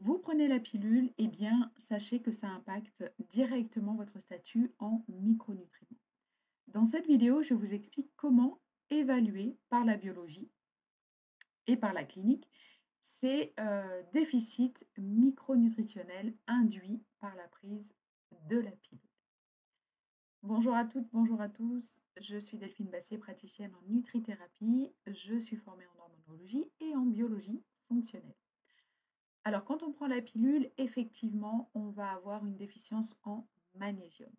Vous prenez la pilule, eh bien, sachez que ça impacte directement votre statut en micronutriments. Dans cette vidéo, je vous explique comment évaluer par la biologie et par la clinique ces déficits micronutritionnels induits par la prise de la pilule. Bonjour à toutes, bonjour à tous. Je suis Delphine Bassier, praticienne en nutrithérapie. Je suis formée en hormonologie et en biologie fonctionnelle. Alors, quand on prend la pilule, effectivement, on va avoir une déficience en magnésium.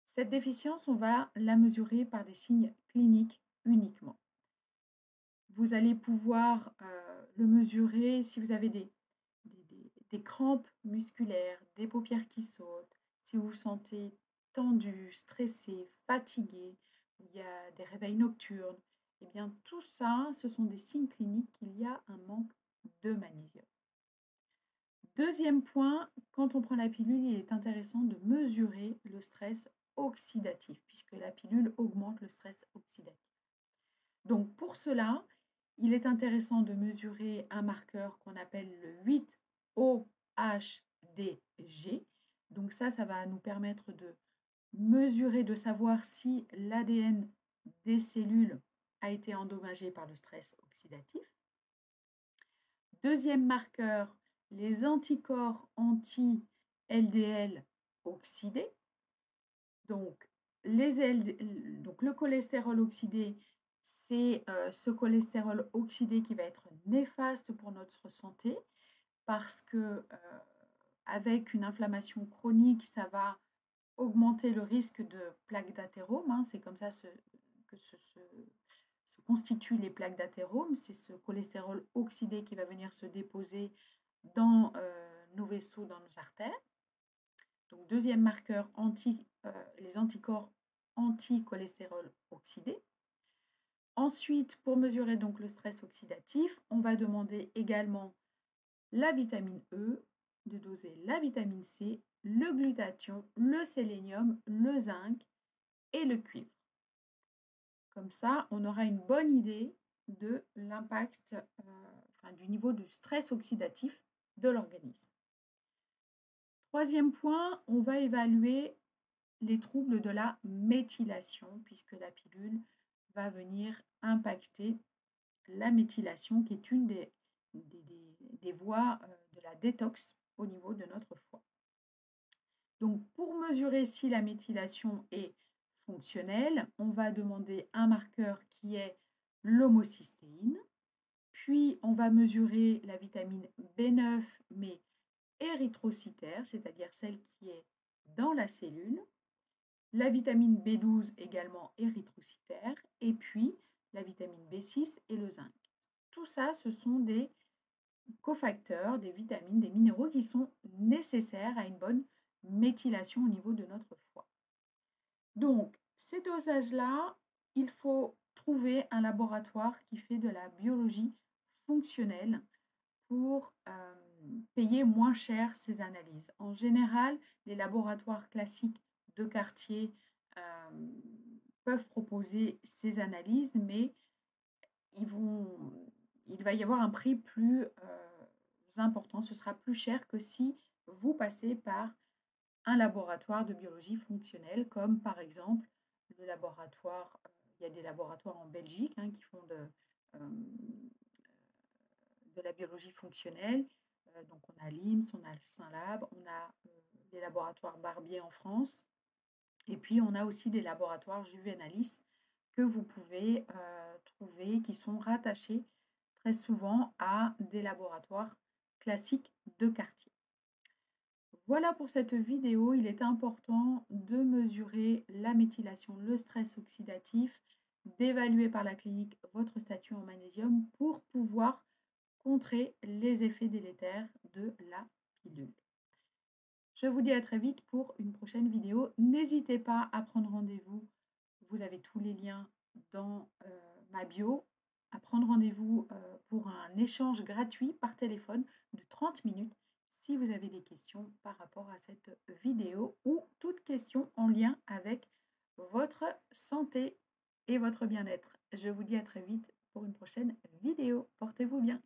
Cette déficience, on va la mesurer par des signes cliniques uniquement. Vous allez pouvoir le mesurer si vous avez des crampes musculaires, des paupières qui sautent, si vous vous sentez tendu, stressé, fatigué, il y a des réveils nocturnes. Eh bien, tout ça, ce sont des signes cliniques qu'il y a un manque de magnésium. Deuxième point, quand on prend la pilule, il est intéressant de mesurer le stress oxydatif, puisque la pilule augmente le stress oxydatif. Donc pour cela, il est intéressant de mesurer un marqueur qu'on appelle le 8-OHDG. Donc ça va nous permettre de mesurer, de savoir si l'ADN des cellules a été endommagé par le stress oxydatif. Deuxième marqueur, les anticorps anti-LDL oxydés. Donc, le cholestérol oxydé, c'est ce cholestérol oxydé qui va être néfaste pour notre santé parce que avec une inflammation chronique, ça va augmenter le risque de plaques d'athérome. C'est comme ça que se constituent les plaques d'athérome. C'est ce cholestérol oxydé qui va venir se déposer dans nos vaisseaux, dans nos artères. Donc, deuxième marqueur, les anticorps anti-cholestérol oxydé. Ensuite, pour mesurer donc le stress oxydatif, on va demander également la vitamine E, de doser la vitamine C, le glutathion, le sélénium, le zinc et le cuivre. Comme ça, on aura une bonne idée de l'impact, du niveau de stress oxydatif de l'organisme. Troisième point, on va évaluer les troubles de la méthylation, puisque la pilule va venir impacter la méthylation, qui est une des voies de la détox au niveau de notre foie. Donc, pour mesurer si la méthylation est fonctionnelle, on va demander un marqueur qui est l'homocystéine, puis on va mesurer la vitamine B9, mais érythrocytaire, c'est-à-dire celle qui est dans la cellule, la vitamine B12 également érythrocytaire, et puis la vitamine B6 et le zinc. Tout ça, ce sont des cofacteurs, des vitamines, des minéraux qui sont nécessaires à une bonne méthylation au niveau de notre foie. Donc, ces dosages-là, il faut trouver un laboratoire qui fait de la biologie fonctionnelle pour payer moins cher ces analyses. En général, les laboratoires classiques de quartier peuvent proposer ces analyses, mais il va y avoir un prix plus important. Ce sera plus cher que si vous passez par un laboratoire de biologie fonctionnelle, comme par exemple le laboratoire, il y a des laboratoires en Belgique qui font de la biologie fonctionnelle. Donc on a l'IMS, on a le Saint-Lab, on a les laboratoires Barbier en France, et puis on a aussi des laboratoires Juvenalis que vous pouvez trouver, qui sont rattachés très souvent à des laboratoires classiques de quartier. Voilà pour cette vidéo. Il est important de mesurer la méthylation, le stress oxydatif, d'évaluer par la clinique votre statut en magnésium pour pouvoir contrer les effets délétères de la pilule. Je vous dis à très vite pour une prochaine vidéo. N'hésitez pas à prendre rendez-vous. Vous avez tous les liens dans ma bio. À prendre rendez-vous pour un échange gratuit par téléphone de 30 minutes si vous avez des questions par rapport à cette vidéo ou toute question en lien avec votre santé et votre bien-être. Je vous dis à très vite pour une prochaine vidéo. Portez-vous bien.